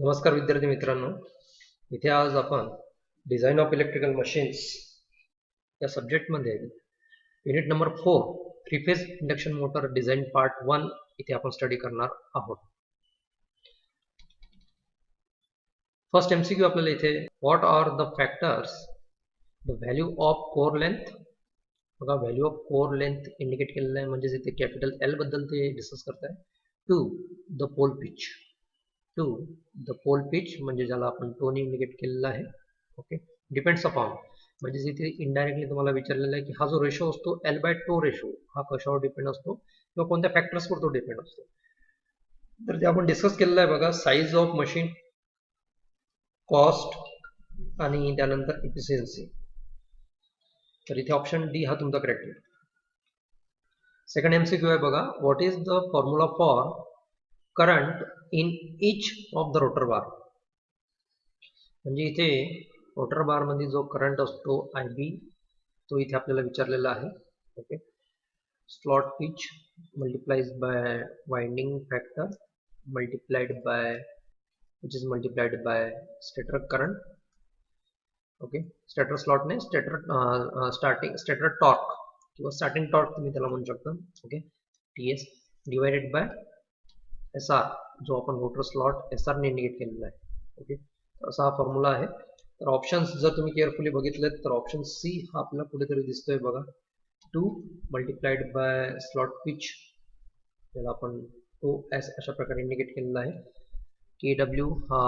नमस्कार विद्यार्थी मित्रांनो, इथे आज आपण डिझाईन ऑफ इलेक्ट्रिकल मशीन्स या सब्जेक्टमध्ये unit number 4 three phase induction motor design part 1 इथे आपण स्टडी करणार आहोत. फर्स्ट MCQ आपल्याला इथे what are the factors the value of core length. बघा, value of core length indicate केलेलं आहे, म्हणजे इथे कॅपिटल L बद्दल ते डिस्कस करताय. 2 the pole pitch. 2 the pole pitch म्हणजे ज्याला आपण टोन इंडिकेट केलेला आहे. ओके, डिपेंड्स अपॉन म्हणजे इथे इनडायरेक्टली तुम्हाला विचारलेलं आहे की हा जो रेशो असतो L/टो रेशो हा कशावर डिपेंड असतो किंवा कोणत्या फॅक्टर्सवर तो डिपेंड असतो. तर ते आपण डिस्कस केलेलं आहे. बघा, साईज ऑफ मशीन, कॉस्ट आणि त्यानंतर इफिशियन्सी. तर इथे ऑप्शन डी हा तुमचा करेक्ट आहे. सेकंड MCQ आहे. बघा, what is the formula for current in each of the rotor bar. म्हणजे इथे रोटर बार मध्ये जो करंट असतो IB तो इथे आपल्याला विचारलेला आहे. Okay, slot pitch multiplies by winding factor multiplied by which is multiplied by stator current. Okay, stator slot ने स्टेटर स्टार्टिंग स्टेटर टॉर्क किंवा स्टार्टिंग टॉर्क तुम्ही त्याला म्हणू शकता. Okay, TS divided by SR जो आपण रोटर स्लॉट SR ने indicate केलेला आहे. ओके, असा हा फॉर्म्युला आहे. तर ऑप्शन्स जर तुम्ही केअरफुली बघितलेत तर ऑप्शन C हा आपल्याला कुठेतरी दिसतोय. बघा, 2 मल्टिप्लाइड बाय स्लॉट पिच त्याला आपण OS अशा प्रकारे इंडिकेट केलेला आहे. KW हा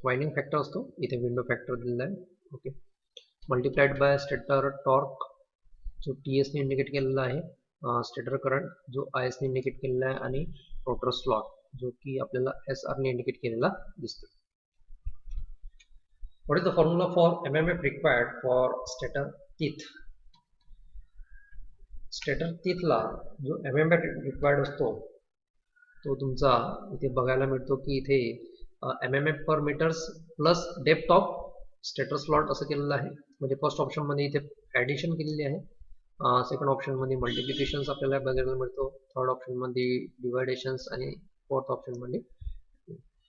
वाइंडिंग फॅक्टर असतो, इथे विंडो फॅक्टर दिलेला आहे. Okay, multiplied by stator torque जो TS ने इंडिकेट केलेला आहे, स्टेटर करंट जो IS ने इंडिकेट केलेला आहे आणि रोटर स्लॉट जो की आपल्याला SR ने इंडिकेट केलेला दिसतो. What is the formula for MMF required for stator teeth. Stator टीथला जो MMF रिक्वायर्ड असतो तो तुमचा इथे बघायला मिळतो की इथे MMF per metres plus depth of stator slot असं केलेलं आहे. म्हणजे फर्स्ट ऑप्शन मध्ये इथे ऍडिशन केलेली आहे, सेकंड ऑप्शन मध्ये मल्टिप्लिकेशन्स आपल्याला बघायला मिळतो, थर्ड ऑप्शन मध्ये डिवायडेशन्स आणि फोर्थ ऑप्शन मध्ये.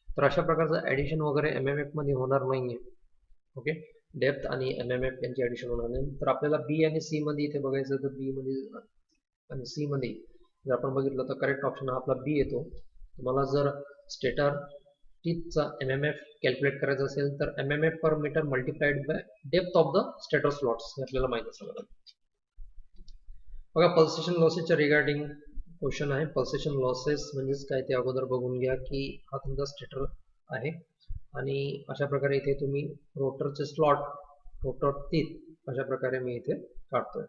तर अशा प्रकारचं ऍडिशन वगैरे MMF मध्ये होणार नाहीये. ओके, डेप्थ आणि MMF यांची ऍडिशन होणार नाही. तर आपल्याला B आणि C मध्ये इथे बघायचं तर B मध्ये आणि C मध्ये जर आपण बघितलं तर करेक्ट ऑप्शन आपला B येतो. तुम्हाला जर स्टेटर टीथचा MMF कॅल्क्युलेट करायचा असेल तर MMF per metre multiplied by depth of the stator slots आपल्याला माहित असायला. बघा, पल्सेशन लॉसेसच्या रिगार्डिंग क्वेश्चन आहे. पल्सेशन लॉसेस म्हणजेच काय ते अगोदर बघून घ्या की हा तुमचा स्टेटर आहे आणि अशा प्रकारे इथे तुम्ही रोटरचे स्लॉट, रोटर टीथ अशा प्रकारे मी इथे काढतोय.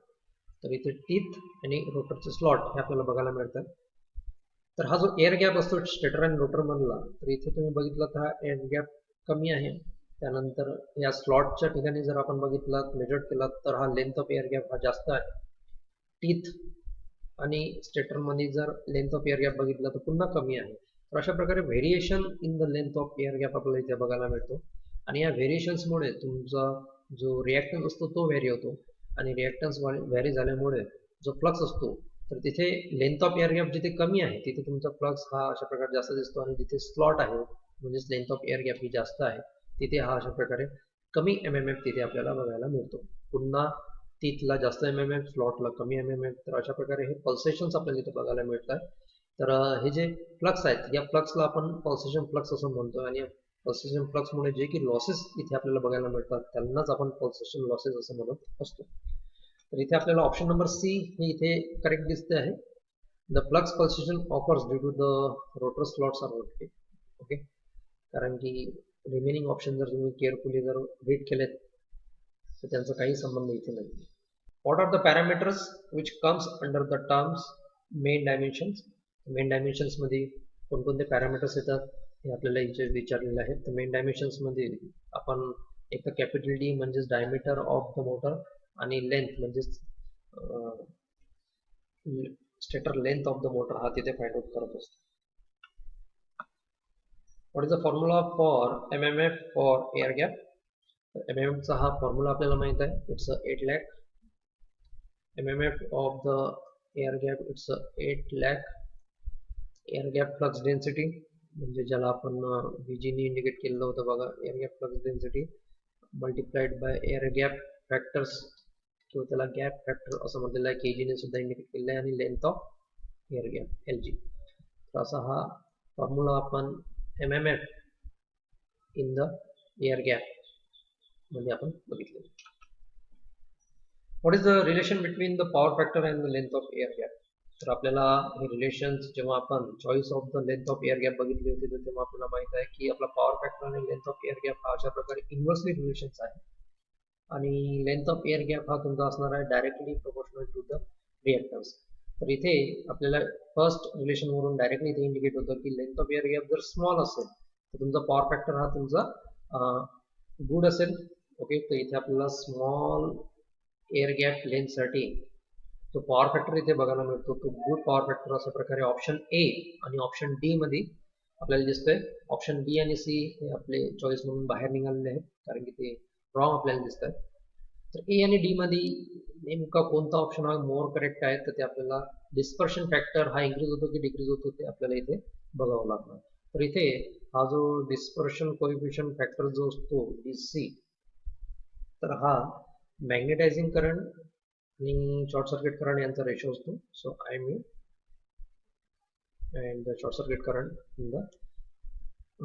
तर इथे टीथ आणि रोटरचे स्लॉट हे आपल्याला बघायला मिळतात. तर हा जो एअर गॅप असतो स्टेटर आणि रोटर मधला, तर इथे तुम्ही बघितलं तर हा एअर गॅप कमी आहे. त्यानंतर या स्लॉटच्या ठिकाणी जर आपण बघितलं मेजर केला तर हा लेंथ ऑफ एअर गॅप हा जास्त आहे. टीथ आणि स्टेटर मध्ये जर लेंथ ऑफ एअर गॅप बघितला तर पुन्हा कमी आहे. तर अशा प्रकारे variation in the length of air gap आपल्याला इथे बघायला मिळतो आणि या व्हेरिएशन्समुळे तुमचा जो रिॲक्टन्स असतो तो व्हेरी होतो आणि रिॲक्टन्स व्हेरी झाल्यामुळे जो फ्लक्स असतो तर तिथे लेंथ ऑफ एअर गॅप जिथे कमी आहे तिथे तुमचा फ्लक्स हा अशा प्रकारे जास्त दिसतो आणि जिथे स्लॉट आहे म्हणजेच लेंथ ऑफ एअर गॅप ही जास्त आहे तिथे हा अशा प्रकारे कमी MMF तिथे आपल्याला बघायला मिळतो. पुन्हा टीथला जास्त MMF, स्लॉटला कमी MMF. तर अशा प्रकारे हे पल्सेशन्स आपल्याला इथे बघायला मिळतात. तर हे जे फ्लक्स आहेत या फ्लक्सला आपण पल्सेशन फ्लक्स असं म्हणतो आणि पल्सेशन फ्लक्समुळे जे की लॉसेस इथे आपल्याला बघायला मिळतात त्यांनाच आपण पल्सेशन लॉसेस असं म्हणत असतो. तर इथे आपल्याला ऑप्शन नंबर C हे इथे करेक्ट दिसते आहे. The flux pulsation offers due to the rotor slots are rotated. Okay, कारण की रिमेनिंग ऑप्शन जर तुम्ही केअरफुली जर रीड केलेत तर त्यांचा काही संबंध इथे नाही. What are the parameters which comes under the terms main dimensions. Main dimensions मध्ये कोणकोणते पॅरामीटर्स येतात हे आपल्याला इथे विचारलेले आहेत. तर मेन डायमेन्शन्स मध्ये आपण एक तर कॅपिटल D म्हणजेच डायमीटर ऑफ द मोटर आणि लेंथ म्हणजेच stator length of the motor हा तिथे फाइंड आउट करत असतो. What is the formula for MMF for air gap. MMF चा हा फॉर्म्युला आपल्याला माहित आहे. It's 8 lakh. MMF of the air gap, it's a 8 lakh air gap flux density म्हणजे ज्याला आपण VG ने इंडिकेट केलेलं होतं बघा, air gap flux density multiplied by air gap factors किंवा त्याला गॅप फॅक्टर असं म्हटलेलं आहे, KG ने सुद्धा इंडिकेट केलेलं आहे, आणि length of air gap LG. तर असा हा फॉर्म्युला आपण MMF in the air gap मध्ये आपण बघितलं. What is the relation between the power factor and the length of air gap? तर आपल्याला हे रिलेशन्स जेव्हा आपण choice of the length of air gap बघितली होती, तर तेव्हा आपल्याला माहित आहे की आपला पॉवर फॅक्टर आणि लेंथ ऑफ एअर गॅप हा अशा प्रकारे इन्व्हर्सली रिलेशन्स आहे, आणि लेंथ ऑफ एअर गॅप हा तुमचा असणार आहे directly proportional to the reactance. तर इथे आपल्याला फर्स्ट रिलेशन वरून डायरेक्टली इथे इंडिकेट होतं की लेंथ ऑफ एअर गॅप जर स्मॉल असेल तर तुमचा पॉवर फॅक्टर हा तुमचा गुड असेल. ओके, तर इथे आपल्याला स्मॉल एअर गॅप लेंथ साठी तो पॉवर फॅक्टर इथे बघायला मिळतो, तो गुड पॉवर फॅक्टर अशा प्रकारे ऑप्शन ए आणि ऑप्शन डी मध्ये आपल्याला दिसतोय. ऑप्शन बी आणि सी हे आपले चॉईस म्हणून बाहेर निघालेले आहेत कारण की ते रॉंग आपल्याला दिसत आहेत. तर ए आणि डी मध्ये नेमका कोणता ऑप्शन हा मोर करेक्ट आहे, तर ते आपल्याला डिस्पर्शन फॅक्टर हा इन्क्रीज होतो की डिक्रीज होतो ते आपल्याला इथे बघावं लागणार. तर इथे हा जो डिस्पर्शन कोएफिशियंट फॅक्टर जो असतो DC, तर हा मॅग्नेटायझिंग करंट आणि शॉर्ट सर्किट करंट यांचा रेशो असतो. So IMU and the short circuit current in the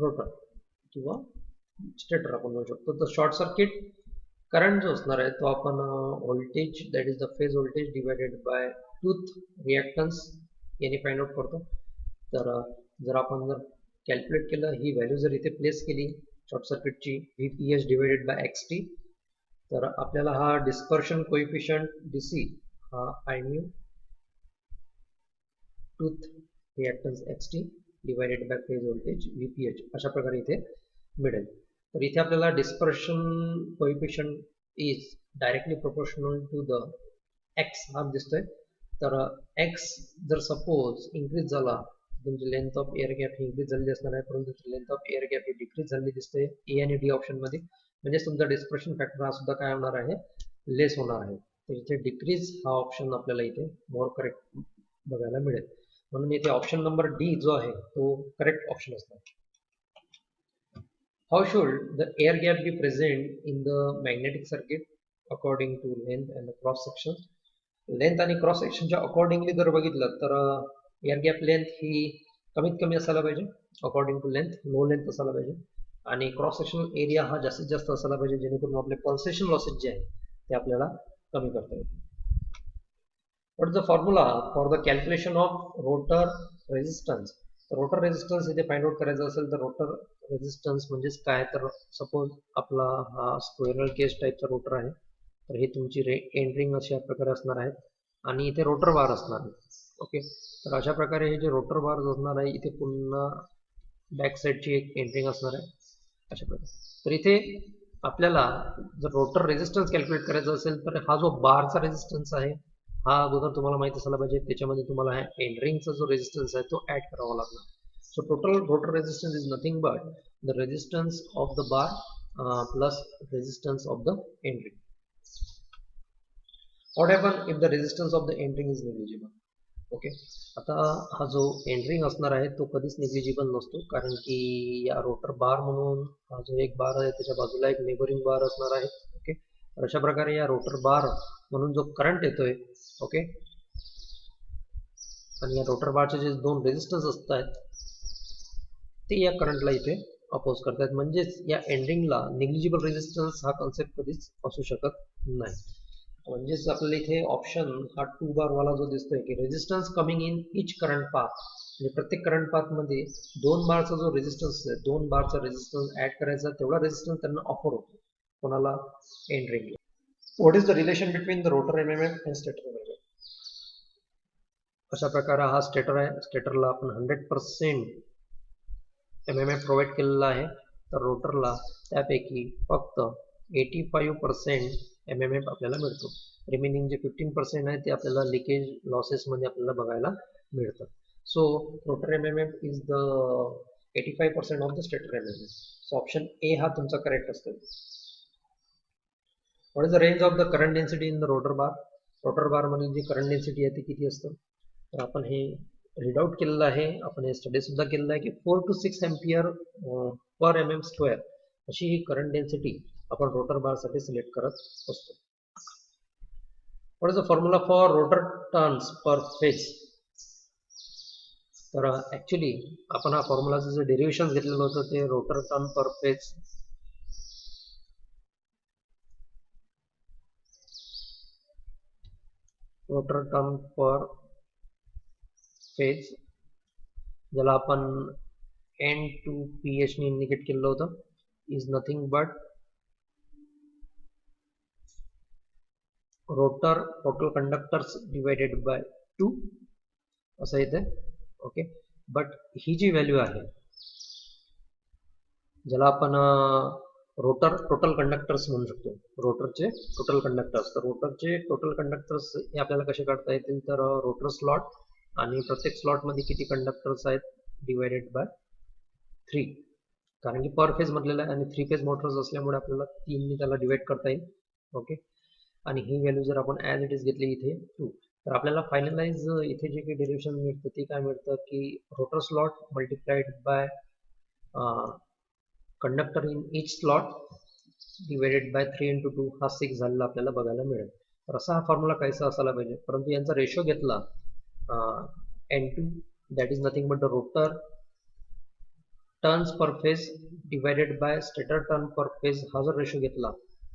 rotor किंवा स्टेटर आपण म्हणू शकतो. तर शॉर्ट सर्किट करंट जो असणार आहे तो आपण voltage that is the phase voltage divided by tooth reactance याने फाइंड आउट करतो. तर जर आपण कॅल्क्युलेट केलं, ही व्हॅल्यू जर इथे प्लेस केली शॉर्ट सर्किटची VPH डिवायडेड बाय XT, तर आपल्याला हा डिस्पर्शन कोएफिशियंट DC हा IMU tooth reactance XT divided by phase voltage VPH अशा प्रकारे इथे मिळेल. तर इथे आपल्याला dispersion coefficient is directly proportional to the X हा दिसतोय. तर X जर सपोज इन्क्रीज झाला, तुमची length of air gap he increase झालेली असणार आहे, परंतु length of air gap he decrease झालेली दिसते ए आणि डी ऑप्शन मध्ये. म्हणजे तुमचा डिस्पर्शन फॅक्टर हा सुद्धा काय होणार आहे, लेस होणार आहे. तर इथे डिक्रीज हा ऑप्शन आपल्याला इथे मोर करेक्ट बघायला मिळेल. म्हणून इथे ऑप्शन नंबर डी जो आहे तो करेक्ट ऑप्शन असणार. How should the air gap be present in the magnetic circuit according to length and cross section? Length आणि क्रॉस सेक्शनच्या अकॉर्डिंगली जर बघितलं तर एअर गॅप लेंथ ही कमीत कमी असायला पाहिजे according to length, no length असायला पाहिजे, आणि क्रॉस सेक्शनल एरिया हा जास्तीत जास्त असायला पाहिजे, जेणेकरून आपले पल्सेशन लॉसेस जे आहे ते आपल्याला कमी करता येतील. What is the formula for the calculation of rotor resistance? Rotor resistance इथे फाइंड आउट करायचं असेल तर रोटर रेझिस्टन्स म्हणजेच काय, तर सपोज आपला हा स्क्वेरल केज टाईपचा रोटर आहे, तर हे तुमची एंडरिंग अशा प्रकारे असणार आहेत आणि इथे रोटर बार असणार आहे. ओके, तर अशा प्रकारे हे जे रोटर बार असणार आहे इथे पुन्हा बॅक साईडची एक एंडरिंग असणार आहे अशा प्रकारे. तर इथे आपल्याला जर रोटर रेझिस्टन्स कॅल्क्युलेट करायचा असेल तर हा जो बारचा रेझिस्टन्स आहे हा अगोदर तुम्हाला माहित असायला पाहिजे, त्याच्यामध्ये तुम्हाला हा एंडरिंगचा जो रेझिस्टन्स आहे तो ऍड करावा लागणार. So total rotor resistance is nothing but the resistance of the bar plus resistance of the end ring. What happen if the resistance of the entering is negligible? Okay, आता हा जो एंडरिंग असणार आहे तो कधीच निग्लिजिबल नसतो, कारण की या रोटर बार म्हणून हा जो एक बार आहे त्याच्या बाजूला एक नेबरिंग बार असणार आहे. ओके, तर अशा प्रकारे या रोटर बार म्हणून जो करंट येतोय, ओके, आणि या रोटर बारचे जे दोन रेझिस्टन्स असतात ते या करंटला इथे अपोज करतात. म्हणजेच या एंडरिंगला निग्लिजिबल रेझिस्टन्स हा कन्सेप्ट कधीच असू शकत नाही. म्हणजेच आपल्याला इथे ऑप्शन हा 2 बार वाला जो दिसतोय की resistance coming in each current path, म्हणजे प्रत्येक करंट पाथ मध्ये 2 बारचा जो रेझिस्टन्स आहे 2 बारचा रेझिस्टन्स ऍड करायचा, तेवढा रेझिस्टन्स त्यांना ऑफर होतो कोणाला, एंडरिंगला. What is the relation between the rotor MMF and stator MMF? अशा प्रकारे हा स्टेटर आहे, स्टेटरला आपण 100% MMF प्रोव्हाइड केलेला आहे, तर रोटरला त्यापैकी फक्त 85% MMF आपल्याला मिळतो. रिमेनिंग जे 15% आहे ते आपल्याला लिकेज लॉसेस मध्ये आपल्याला बघायला मिळतं. So rotor MMF is the 85% of the stator MMF. So option A हा तुमचा करेक्ट असतो. What is the range of the current density in the rotor bar? Rotor bar मध्ये जी करंट डेन्सिटी आहे ती किती असतं, तर आपण हे रीड आउट केलेलं आहे, आपण हे स्टडी सुद्धा केलेलं आहे की 4 to 6 ampere per mm square अशी ही करंट डेन्सिटी आपण रोटर बार साठी सिलेक्ट करत असतो. What is the formula for rotor turns per phase? तर ऍक्च्युली आपण हा फॉर्म्युलाचं जे डेरिव्हेशन घेतलेलं होतं ते रोटर टर्न पर फेज ज्याला आपण N2PH ने इंडिकेट केलेलं होतं is nothing but rotor total conductors divided by 2 असं येते. ओके, बट ही जी व्हॅल्यू आहे ज्याला आपण रोटर टोटल कंडक्टर्स म्हणू शकतो, रोटरचे टोटल कंडक्टर्स. तर रोटरचे टोटल कंडक्टर्स हे आपल्याला कसे काढता येतील? तर रोटर स्लॉट आणि प्रत्येक स्लॉट मध्ये किती कंडक्टर्स आहेत डिवाइडेड बाय 3, कारण की पर फेज म्हटलेलं आहे आणि 3 फेज मोटर्स असल्यामुळे आपल्याला 3 ने त्याला डिवाइड करता येईल. ओके, आणि ही व्हॅल्यू जर आपण ॲज इट इज घेतली इथे 2, तर आपल्याला फायनलाइज इथे जे काही डेरिव्हेशन मिळतं ते काय मिळतं की rotor slot multiplied by conductor in each slot divided by 3 into 2 हा 6 झालेला आपल्याला बघायला मिळेल. तर असा हा फॉर्म्युला कायसा असायला पाहिजे, परंतु यांचा रेशो घेतला N2 that is nothing but the rotor turns per phase divided by stator turn per phase हा जर रेशो घेतला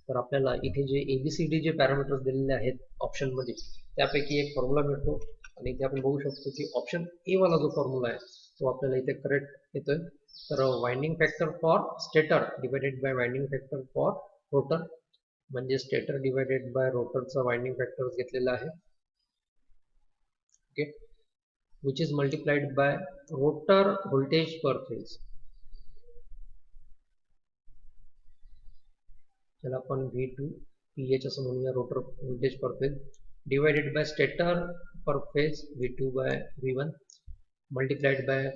तर आपल्याला इथे जे ABCD जे पॅरामीटर्स दिलेले आहेत ऑप्शन मध्ये त्यापैकी एक फॉर्म्युला मिळतो. आणि इथे आपण बघू शकतो की ऑप्शन ए वाला जो फॉर्म्युला आहे तो आपल्याला इथे करेक्ट येतोय. तर winding factor for stator divided by winding factor for rotor, म्हणजे स्टेटर डिवाइडेड बाय रोटरचा वाइंडिंग फॅक्टर घेतलेला आहे. Okay, which is multiplied by rotor voltage per phase, त्याला आपण V2PH असं म्हणूया, rotor voltage per phase divided by stator per phase V2 by V1 multiplied by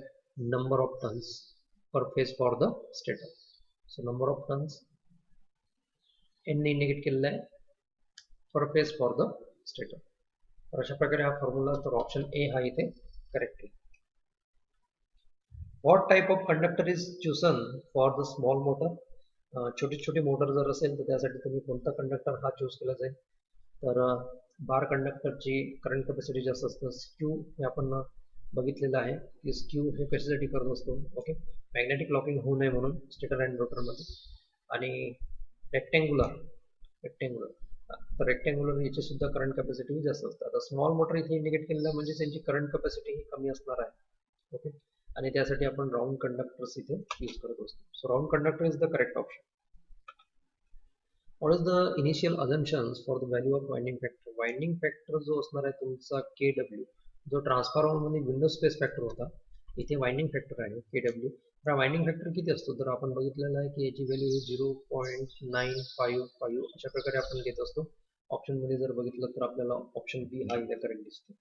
number of turns per phase for the stator. So number of turns n ने indicate केलेला आहे per phase for the stator. तर अशा प्रकारे हा formula, तर option A हा इथे करेक्ट आहे. What type of conductor is chosen for the small motor? छोटी छोटी मोटर जर असेल तर त्यासाठी तुम्ही कोणता कंडक्टर हा चूज केला जाईल? तर बार कंडक्टरची करंट कॅपॅसिटी जास्त असतं. स्क्यू हे आपण बघितलेलं आहे की स्क्यू हे कशासाठी करत असतो. ओके, मॅग्नेटिक लॉकिंग होऊ नये म्हणून स्टेटर अँड रोटरमध्ये. आणि रेक्टँग्युलर तर रेक्टँग्युलर याची सुद्धा करंट कॅपॅसिटी जास्त असते. आता स्मॉल मोटर इथे इंडिकेट केलेला म्हणजे त्यांची करंट कॅपॅसिटी ही कमी असणार आहे. ओके, आणि त्यासाठी आपण राऊंड कंडक्टर्स इथे यूज करत असतो. So round conductor is the correct option. What is the initial assumptions for the value of winding factor? Winding factor जो असणार आहे तुमचा KW, जो ट्रान्सफॉर्मर मध्ये विंडो स्पेस फॅक्टर होता, इथे वाइंडिंग फॅक्टर आहे KW. तर वाइंडिंग फॅक्टर किती असतो? तर आपण बघितलेलं आहे की याची व्हॅल्यू 0.955 अशा प्रकारे आपण घेत असतो. ऑप्शन मध्ये जर बघितलं तर आपल्याला ऑप्शन बी हा इथे करेक्ट दिसतो.